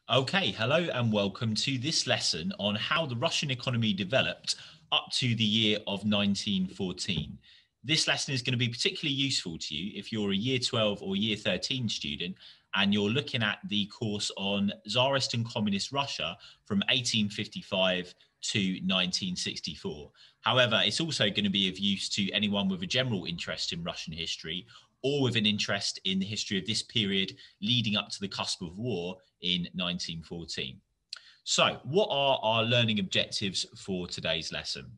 Okay, hello and welcome to this lesson on how the Russian economy developed up to the year of 1914. This lesson is going to be particularly useful to you if you're a year 12 or year 13 student and you're looking at the course on Tsarist and Communist Russia from 1855 to 1964. However, it's also going to be of use to anyone with a general interest in Russian history or with an interest in the history of this period leading up to the cusp of war in 1914. So, what are our learning objectives for today's lesson?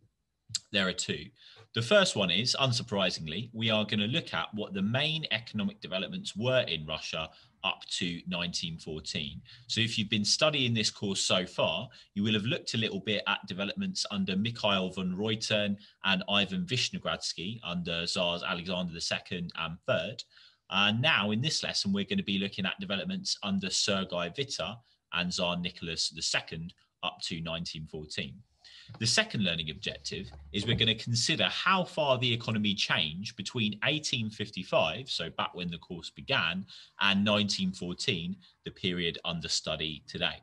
There are two. The first one is, unsurprisingly, we are going to look at what the main economic developments were in Russia up to 1914. So if you've been studying this course so far, you will have looked a little bit at developments under Mikhail von Reuter and Ivan Vishnegradsky under Tsars Alexander II and III. Now in this lesson, we're going to be looking at developments under Sergei Witte and Tsar Nicholas II up to 1914. The second learning objective is we're going to consider how far the economy changed between 1855, so back when the course began, and 1914, the period under study today.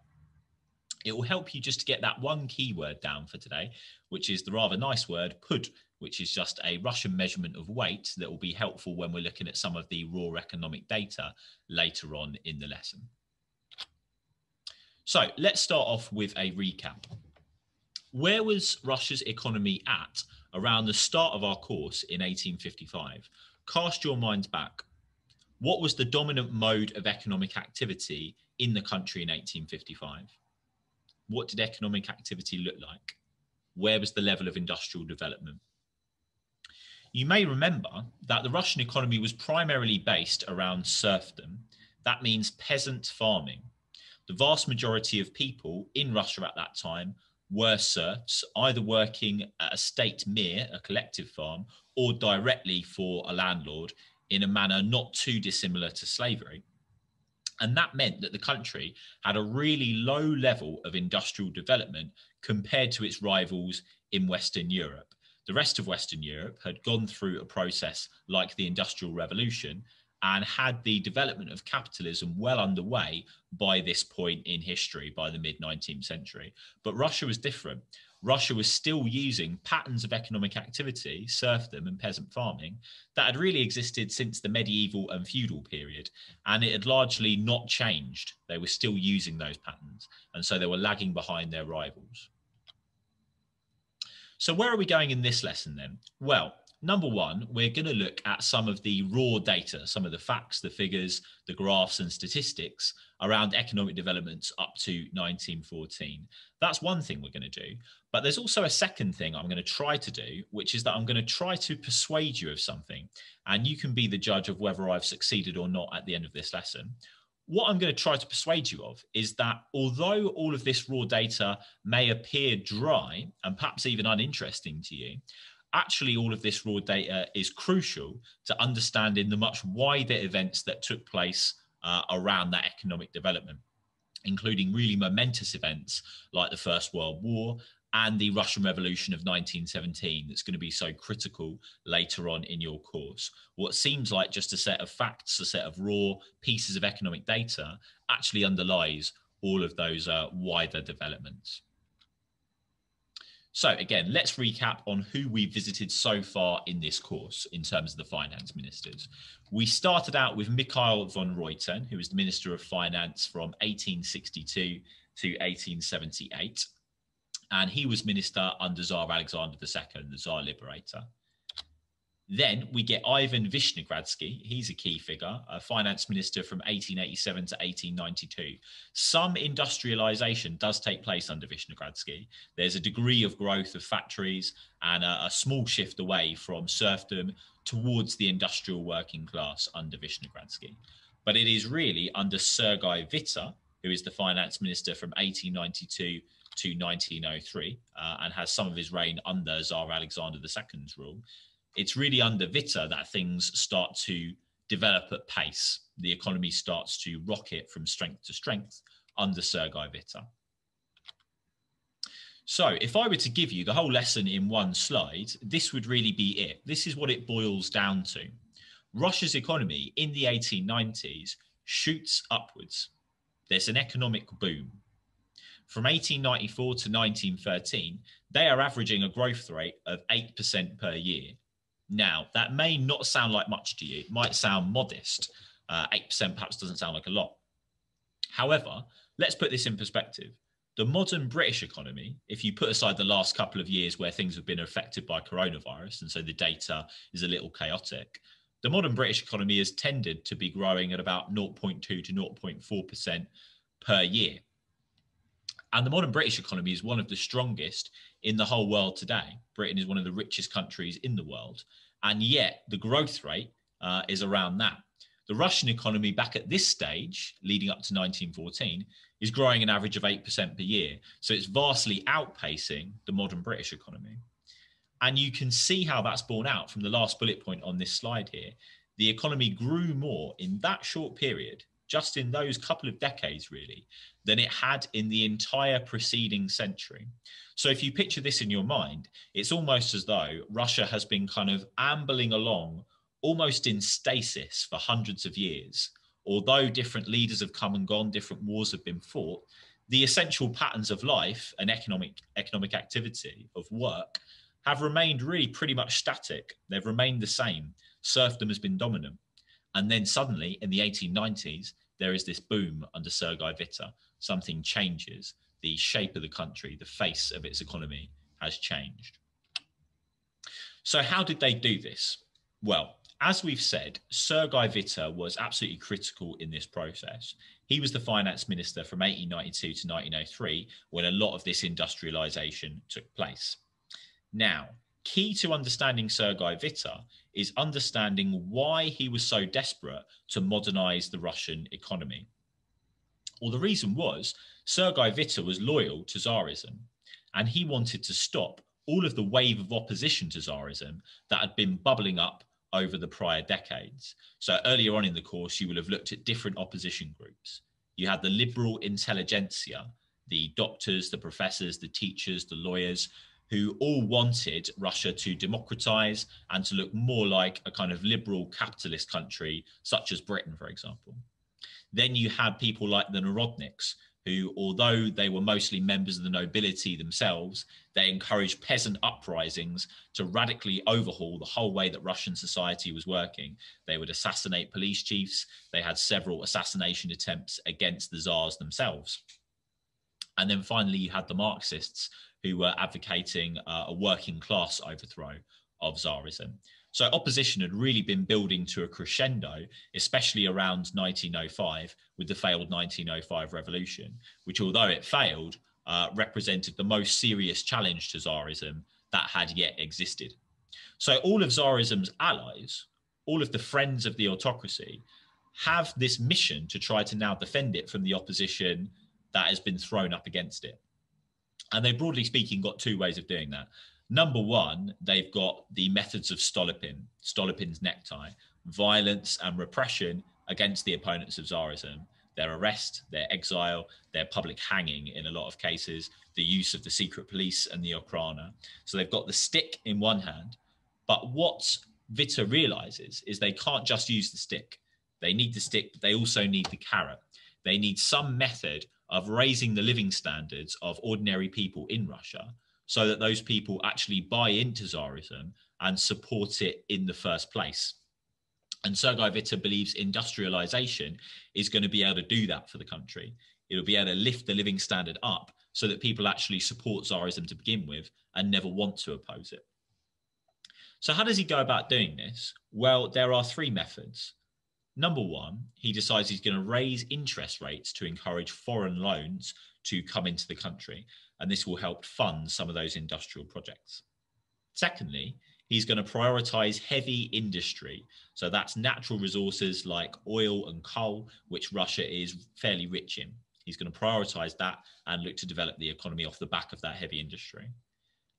It will help you just to get that one keyword down for today, which is the rather nice word pud, which is just a Russian measurement of weight that will be helpful when we're looking at some of the raw economic data later on in the lesson. So let's start off with a recap. Where was Russia's economy at around the start of our course in 1855? Cast your minds back. What was the dominant mode of economic activity in the country in 1855? What did economic activity look like? Where was the level of industrial development? You may remember that the Russian economy was primarily based around serfdom. That means peasant farming. The vast majority of people in Russia at that time were serfs, either working at a state mir, a collective farm, or directly for a landlord in a manner not too dissimilar to slavery. And that meant that the country had a really low level of industrial development compared to its rivals in Western Europe. The rest of Western Europe had gone through a process like the Industrial Revolution and had the development of capitalism well underway by this point in history, by the mid-19th century. But Russia was different. Russia was still using patterns of economic activity, serfdom and peasant farming, that had really existed since the medieval and feudal period, and it had largely not changed. They were still using those patterns, and so they were lagging behind their rivals. So where are we going in this lesson then? Well, number one, we're going to look at some of the raw data, some of the facts, the figures, the graphs and statistics around economic developments up to 1914. That's one thing we're going to do. But there's also a second thing I'm going to try to do, which is that I'm going to try to persuade you of something. And you can be the judge of whether I've succeeded or not at the end of this lesson. What I'm going to try to persuade you of is that although all of this raw data may appear dry and perhaps even uninteresting to you, actually all of this raw data is crucial to understanding the much wider events that took place around that economic development, including really momentous events like the First World War and the Russian Revolution of 1917 that's going to be so critical later on in your course. What seems like just a set of facts, a set of raw pieces of economic data actually underlies all of those wider developments. So again, let's recap on who we visited so far in this course in terms of the finance ministers. We started out with Mikhail von Reuter, who was the Minister of Finance from 1862 to 1878. And he was minister under Tsar Alexander II, the Tsar Liberator. Then we get Ivan Vishnegradsky. He's a key figure, a finance minister from 1887 to 1892. Some industrialization does take place under Vishnegradsky. There's a degree of growth of factories and a small shift away from serfdom towards the industrial working class under Vishnegradsky. But it is really under Sergei Witte, who is the finance minister from 1892 to 1903 and has some of his reign under Tsar Alexander II's rule. It's really under Witte that things start to develop at pace. The economy starts to rocket from strength to strength under Sergei Witte. So if I were to give you the whole lesson in one slide, this would really be it. This is what it boils down to. Russia's economy in the 1890s shoots upwards. There's an economic boom. From 1894 to 1913, they are averaging a growth rate of 8% per year. Now, that may not sound like much to you. It might sound modest. 8% perhaps doesn't sound like a lot. However, let's put this in perspective. The modern British economy, if you put aside the last couple of years where things have been affected by coronavirus, and so the data is a little chaotic, the modern British economy has tended to be growing at about 0.2 to 0.4% per year. And the modern British economy is one of the strongest in the whole world today. Britain is one of the richest countries in the world. And yet the growth rate is around that. The Russian economy back at this stage, leading up to 1914, is growing an average of 8% per year. So it's vastly outpacing the modern British economy. And you can see how that's borne out from the last bullet point on this slide here. The economy grew more in that short period, just in those couple of decades really, than it had in the entire preceding century. So if you picture this in your mind, it's almost as though Russia has been kind of ambling along almost in stasis for hundreds of years. Although different leaders have come and gone, different wars have been fought, the essential patterns of life and economic activity of work have remained really pretty much static. They've remained the same. Serfdom has been dominant. And then suddenly in the 1890s, there is this boom under Sergei Witte. Something changes. The shape of the country, the face of its economy has changed. So how did they do this? Well, as we've said, Sergei Witte was absolutely critical in this process. He was the finance minister from 1892 to 1903, when a lot of this industrialization took place. Now, key to understanding Sergei Witte is understanding why he was so desperate to modernize the Russian economy. Well, the reason was Sergei Witte was loyal to Tsarism, and he wanted to stop all of the wave of opposition to Tsarism that had been bubbling up over the prior decades. So earlier on in the course, you will have looked at different opposition groups. You had the liberal intelligentsia, the doctors, the professors, the teachers, the lawyers, who all wanted Russia to democratize and to look more like a kind of liberal capitalist country, such as Britain, for example. Then you had people like the Narodniks, who, although they were mostly members of the nobility themselves, they encouraged peasant uprisings to radically overhaul the whole way that Russian society was working. They would assassinate police chiefs. They had several assassination attempts against the Tsars themselves. And then finally, you had the Marxists, who were advocating a working class overthrow of Tsarism. So opposition had really been building to a crescendo, especially around 1905 with the failed 1905 revolution, which, although it failed, represented the most serious challenge to Tsarism that had yet existed. So all of Tsarism's allies, all of the friends of the autocracy, have this mission to try to now defend it from the opposition that has been thrown up against it. And they, broadly speaking, got two ways of doing that. Number one, they've got the methods of Stolypin's necktie, violence and repression against the opponents of Tsarism, their arrest, their exile, their public hanging in a lot of cases, the use of the secret police and the Okhrana. So they've got the stick in one hand, but what Witte realizes is they can't just use the stick. They need the stick, but they also need the carrot. They need some method of raising the living standards of ordinary people in Russia so that those people actually buy into Tsarism and support it in the first place. And Sergei Witte believes industrialization is going to be able to do that for the country. It'll be able to lift the living standard up so that people actually support Tsarism to begin with and never want to oppose it. So how does he go about doing this? Well, there are three methods. Number one, he decides he's going to raise interest rates to encourage foreign loans to come into the country, and this will help fund some of those industrial projects. Secondly, he's going to prioritize heavy industry. So that's natural resources like oil and coal, which Russia is fairly rich in. He's going to prioritize that and look to develop the economy off the back of that heavy industry.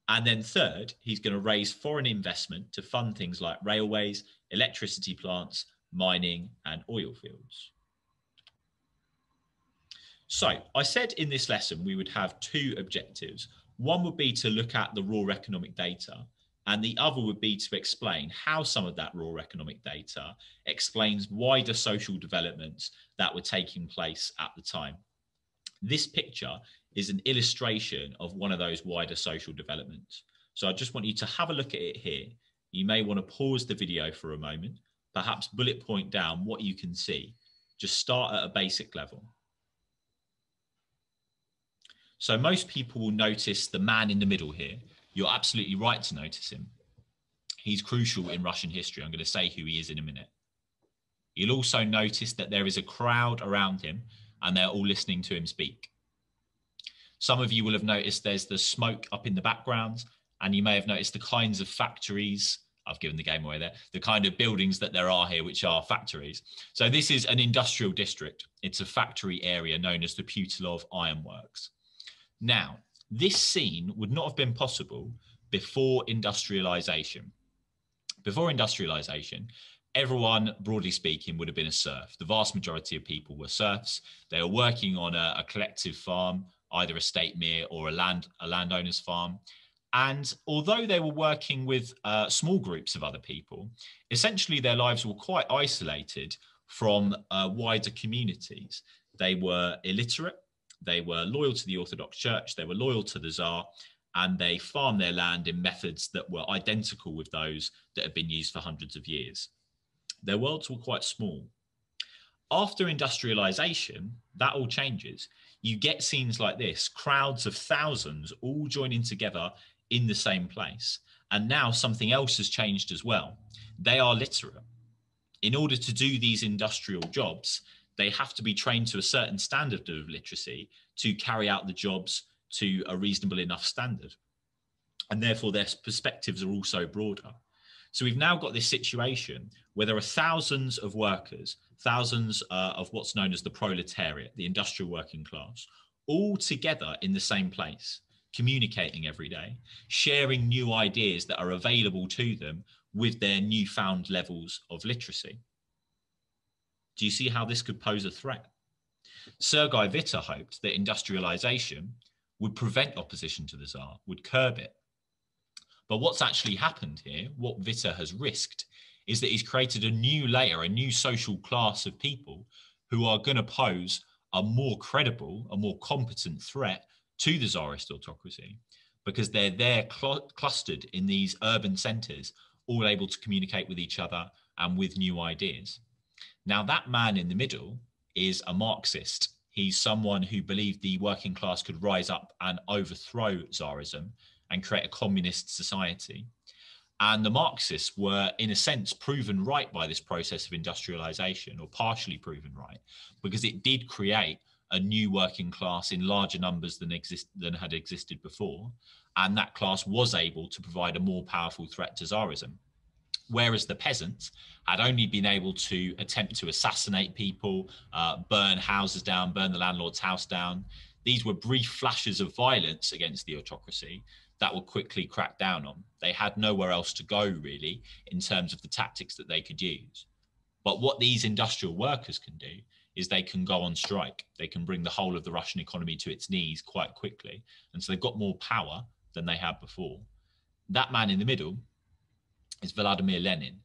And then third, he's going to raise foreign investment to fund things like railways, electricity plants, mining and oil fields. So I said in this lesson we would have two objectives. One would be to look at the raw economic data. And the other would be to explain how some of that raw economic data explains wider social developments that were taking place at the time. This picture is an illustration of one of those wider social developments. So I just want you to have a look at it here. You may want to pause the video for a moment, perhaps bullet point down what you can see. Just start at a basic level. So most people will notice the man in the middle here. You're absolutely right to notice him. He's crucial in Russian history. I'm going to say who he is in a minute. You'll also notice that there is a crowd around him and they're all listening to him speak. Some of you will have noticed there's the smoke up in the background, and you may have noticed the kinds of factories. I've given the game away there. The kind of buildings that there are here, which are factories. So this is an industrial district. It's a factory area known as the Putilov Ironworks. Now, this scene would not have been possible before industrialization. Before industrialization, everyone, broadly speaking, would have been a serf. The vast majority of people were serfs. They were working on a collective farm, either a state mere or a landowner's farm. And although they were working with small groups of other people, essentially their lives were quite isolated from wider communities. They were illiterate, they were loyal to the Orthodox Church, they were loyal to the Tsar, and they farmed their land in methods that were identical with those that had been used for hundreds of years. Their worlds were quite small. After industrialization, that all changes. You get scenes like this, crowds of thousands all joining together in the same place. And now something else has changed as well. They are literate. In order to do these industrial jobs, they have to be trained to a certain standard of literacy to carry out the jobs to a reasonable enough standard. And therefore their perspectives are also broader. So we've now got this situation where there are thousands of workers, thousands of what's known as the proletariat, the industrial working class, all together in the same place, communicating every day, sharing new ideas that are available to them with their newfound levels of literacy. Do you see how this could pose a threat? Sergei Witte hoped that industrialization would prevent opposition to the Tsar, would curb it. But what's actually happened here, what Witte has risked, is that he's created a new layer, a new social class of people who are going to pose a more credible, a more competent threat to the Tsarist autocracy, because they're there clustered in these urban centres, all able to communicate with each other and with new ideas. Now, that man in the middle is a Marxist. He's someone who believed the working class could rise up and overthrow Tsarism and create a communist society. And the Marxists were, in a sense, proven right by this process of industrialization, or partially proven right, because it did create a new working class in larger numbers than had existed before. And that class was able to provide a more powerful threat to Tsarism. Whereas the peasants had only been able to attempt to assassinate people, burn houses down, burn the landlord's house down. These were brief flashes of violence against the autocracy that were quickly cracked down on. They had nowhere else to go, really, in terms of the tactics that they could use. But what these industrial workers can do is they can go on strike. They can bring the whole of the Russian economy to its knees quite quickly. And so they've got more power than they had before. That man in the middle is Vladimir Lenin.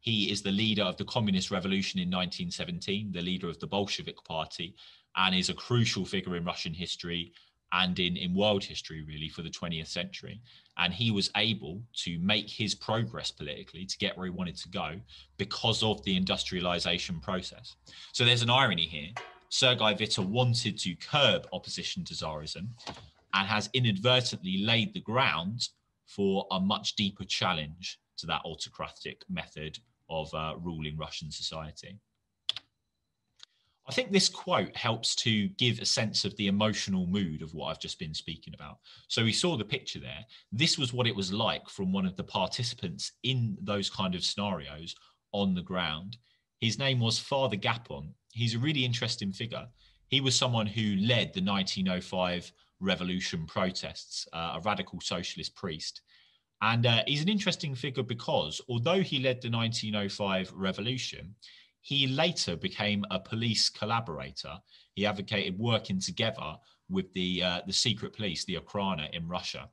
He is the leader of the Communist Revolution in 1917, the leader of the Bolshevik Party, and is a crucial figure in Russian history and in world history, really, for the 20th century. And he was able to make his progress politically to get where he wanted to go because of the industrialization process. So there's an irony here. Sergei Witte wanted to curb opposition to Tsarism and has inadvertently laid the ground for a much deeper challenge to that autocratic method of ruling Russian society. I think this quote helps to give a sense of the emotional mood of what I've just been speaking about. So we saw the picture there. This was what it was like from one of the participants in those kind of scenarios on the ground. His name was Father Gapon. He's a really interesting figure. He was someone who led the 1905 revolution protests, a radical socialist priest. And he's an interesting figure because although he led the 1905 revolution, he later became a police collaborator. He advocated working together with the secret police, the Okhrana in Russia.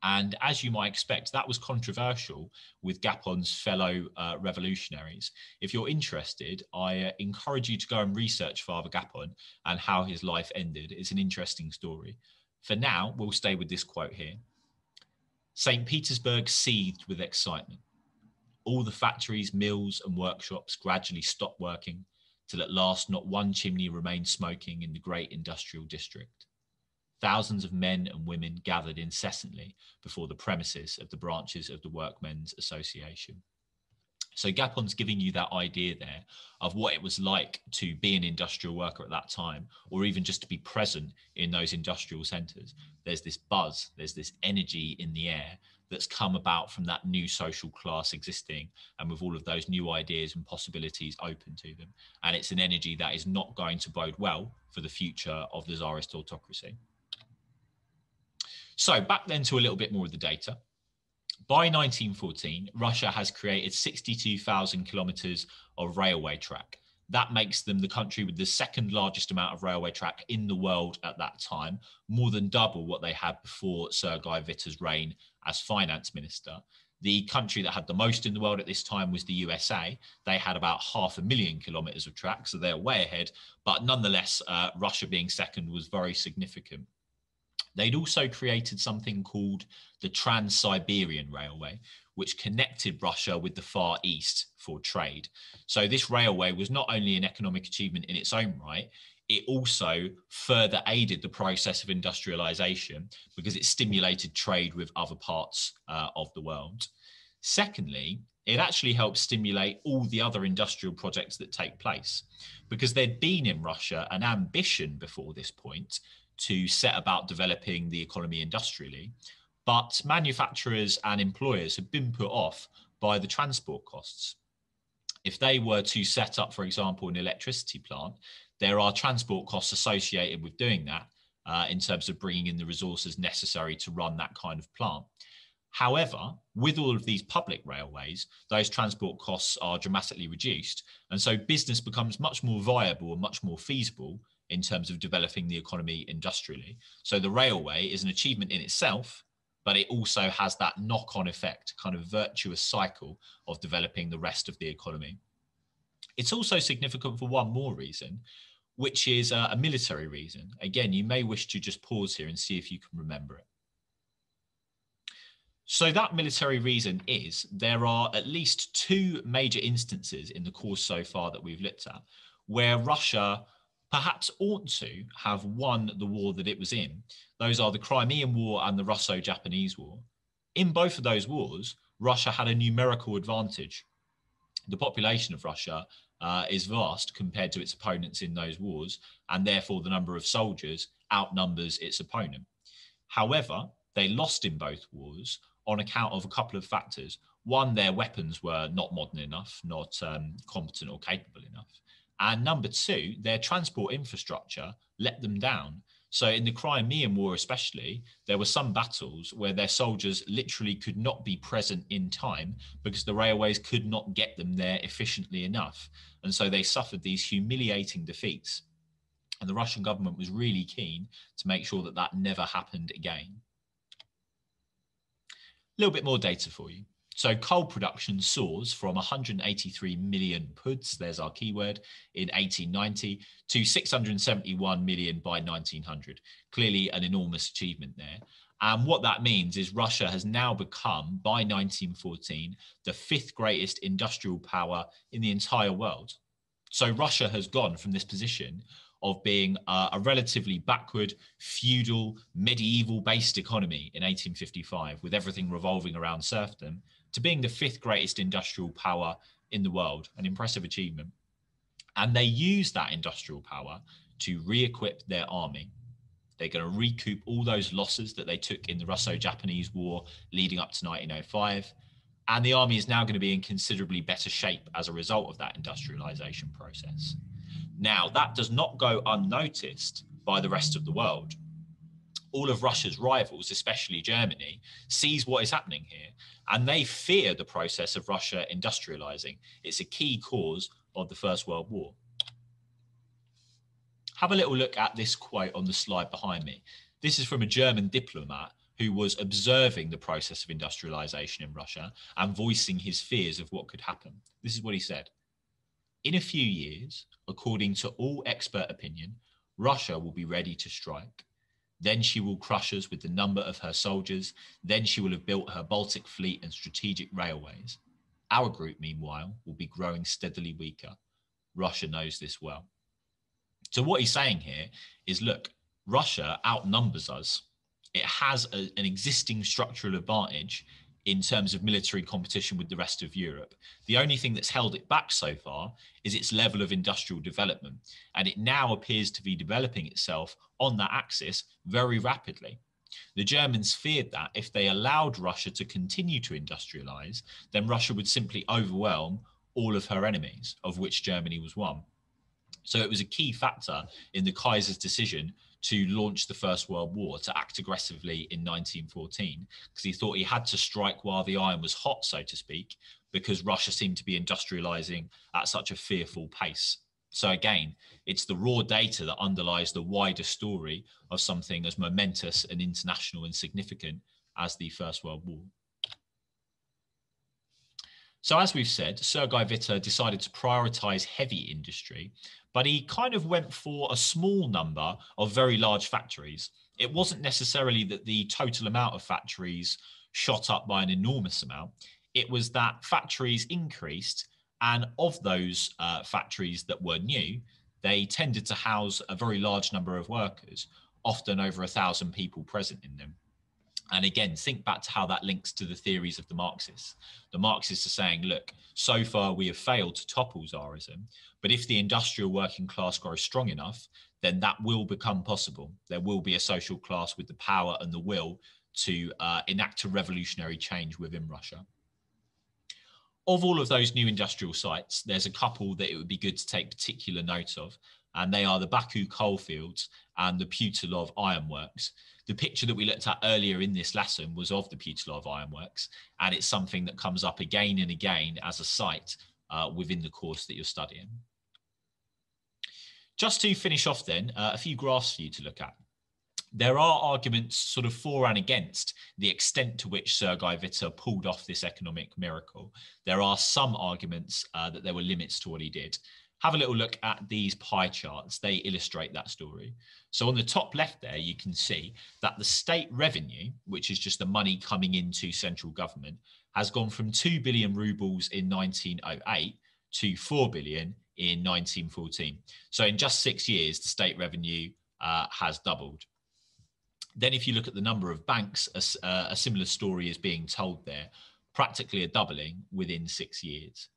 And as you might expect, that was controversial with Gapon's fellow revolutionaries. If you're interested, I encourage you to go and research Father Gapon and how his life ended. It's an interesting story. For now, we'll stay with this quote here. St. Petersburg seethed with excitement. All the factories, mills, and workshops gradually stopped working, till at last not one chimney remained smoking in the great industrial district. Thousands of men and women gathered incessantly before the premises of the branches of the Workmen's Association. So Gapon's giving you that idea there of what it was like to be an industrial worker at that time, or even just to be present in those industrial centres. There's this buzz, there's this energy in the air that's come about from that new social class existing, and with all of those new ideas and possibilities open to them. And it's an energy that is not going to bode well for the future of the Tsarist autocracy. So back then to a little bit more of the data. By 1914, Russia has created 62,000 kilometers of railway track. That makes them the country with the second largest amount of railway track in the world at that time, more than double what they had before Sergei Witta's reign as finance minister. The country that had the most in the world at this time was the USA. They had about 500,000 kilometers of track, so they're way ahead. But nonetheless, Russia being second was very significant. They'd also created something called the Trans-Siberian Railway, which connected Russia with the Far East for trade. So this railway was not only an economic achievement in its own right, it also further aided the process of industrialization because it stimulated trade with other parts of the world. Secondly, it actually helped stimulate all the other industrial projects that take place, because there'd been in Russia an ambition before this point to set about developing the economy industrially, but manufacturers and employers have been put off by the transport costs. If they were to set up, for example, an electricity plant, there are transport costs associated with doing that in terms of bringing in the resources necessary to run that kind of plant. However, with all of these public railways, those transport costs are dramatically reduced. And so business becomes much more viable and much more feasible in terms of developing the economy industrially. So the railway is an achievement in itself, but it also has that knock-on effect, kind of virtuous cycle of developing the rest of the economy. It's also significant for one more reason, which is a military reason. Again, you may wish to just pause here and see if you can remember it. So that military reason is there are at least two major instances in the course so far that we've looked at where Russia perhaps ought to have won the war that it was in. Those are the Crimean War and the Russo-Japanese War. In both of those wars, Russia had a numerical advantage. The population of Russia is vast compared to its opponents in those wars, and therefore the number of soldiers outnumbers its opponent. However, they lost in both wars on account of a couple of factors. One, their weapons were not modern enough, not competent or capable enough. And number two, their transport infrastructure let them down. So in the Crimean War especially, there were some battles where their soldiers literally could not be present in time because the railways could not get them there efficiently enough. And so they suffered these humiliating defeats. And the Russian government was really keen to make sure that that never happened again. A little bit more data for you. So coal production soars from 183 million puds, there's our keyword, in 1890 to 671 million by 1900. Clearly an enormous achievement there. And what that means is Russia has now become, by 1914, the fifth greatest industrial power in the entire world. So Russia has gone from this position of being a relatively backward, feudal, medieval-based economy in 1855, with everything revolving around serfdom, to being the fifth greatest industrial power in the world, an impressive achievement. And they use that industrial power to re-equip their army. They're going to recoup all those losses that they took in the Russo-Japanese War leading up to 1905. And the army is now going to be in considerably better shape as a result of that industrialization process. Now, that does not go unnoticed by the rest of the world. All of Russia's rivals, especially Germany, sees what is happening here, and they fear the process of Russia industrializing. It's a key cause of the First World War. Have a little look at this quote on the slide behind me. This is from a German diplomat who was observing the process of industrialization in Russia and voicing his fears of what could happen. This is what he said. In a few years, according to all expert opinion, Russia will be ready to strike. Then she will crush us with the number of her soldiers. Then she will have built her Baltic fleet and strategic railways. Our group, meanwhile, will be growing steadily weaker. Russia knows this well. So what he's saying here is, look, Russia outnumbers us. It has an existing structural advantage in terms of military competition with the rest of Europe. The only thing that's held it back so far is its level of industrial development. And it now appears to be developing itself on that axis very rapidly. The Germans feared that if they allowed Russia to continue to industrialize, then Russia would simply overwhelm all of her enemies, of which Germany was one. So it was a key factor in the Kaiser's decision to launch the First World War, to act aggressively in 1914, because he thought he had to strike while the iron was hot, so to speak, because Russia seemed to be industrializing at such a fearful pace. So again, it's the raw data that underlies the wider story of something as momentous and international and significant as the First World War. So as we've said, Sergei Witte decided to prioritize heavy industry, but he kind of went for a small number of very large factories. It wasn't necessarily that the total amount of factories shot up by an enormous amount. It was that factories increased, and of those factories that were new, they tended to house a very large number of workers, often over 1,000 people present in them. And again, think back to how that links to the theories of the Marxists. The Marxists are saying, look, so far we have failed to topple Tsarism, but if the industrial working class grows strong enough, then that will become possible. There will be a social class with the power and the will to enact a revolutionary change within Russia. Of all of those new industrial sites, there's a couple that it would be good to take particular note of, and they are the Baku coalfields and the Putilov ironworks. The picture that we looked at earlier in this lesson was of the Putilov ironworks, and it's something that comes up again and again as a site within the course that you're studying. Just to finish off then, a few graphs for you to look at. There are arguments sort of for and against the extent to which Sergei Witte pulled off this economic miracle. There are some arguments that there were limits to what he did. Have a little look at these pie charts. They illustrate that story. So on the top left there, you can see that the state revenue, which is just the money coming into central government, has gone from 2 billion rubles in 1908 to 4 billion in 1914. So in just 6 years, the state revenue has doubled. Then if you look at the number of banks, a similar story is being told there, practically a doubling within 6 years.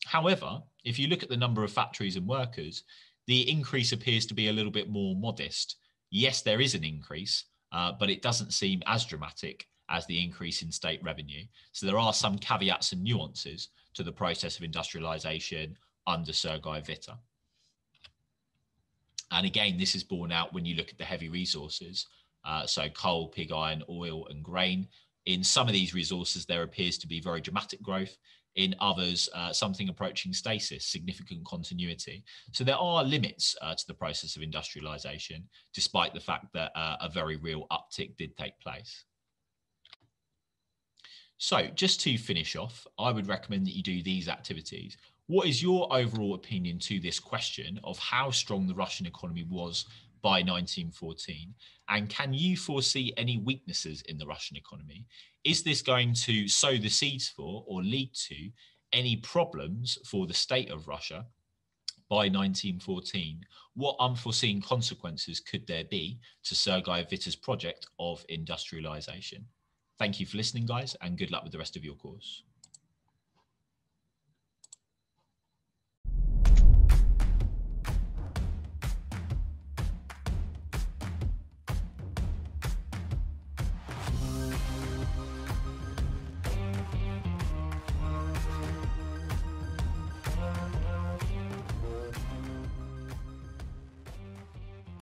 However, if you look at the number of factories and workers, the increase appears to be a little bit more modest. Yes, there is an increase, but it doesn't seem as dramatic as the increase in state revenue. So there are some caveats and nuances to the process of industrialization under Sergei Witte. And again, this is borne out when you look at the heavy resources. So coal, pig iron, oil, and grain. In some of these resources, there appears to be very dramatic growth. In others, something approaching stasis, significant continuity. So there are limits to the process of industrialization, despite the fact that a very real uptick did take place. So just to finish off, I would recommend that you do these activities. What is your overall opinion to this question of how strong the Russian economy was by 1914? And can you foresee any weaknesses in the Russian economy? Is this going to sow the seeds for or lead to any problems for the state of Russia by 1914? What unforeseen consequences could there be to Sergei Witte's project of industrialization? Thank you for listening, guys, and good luck with the rest of your course.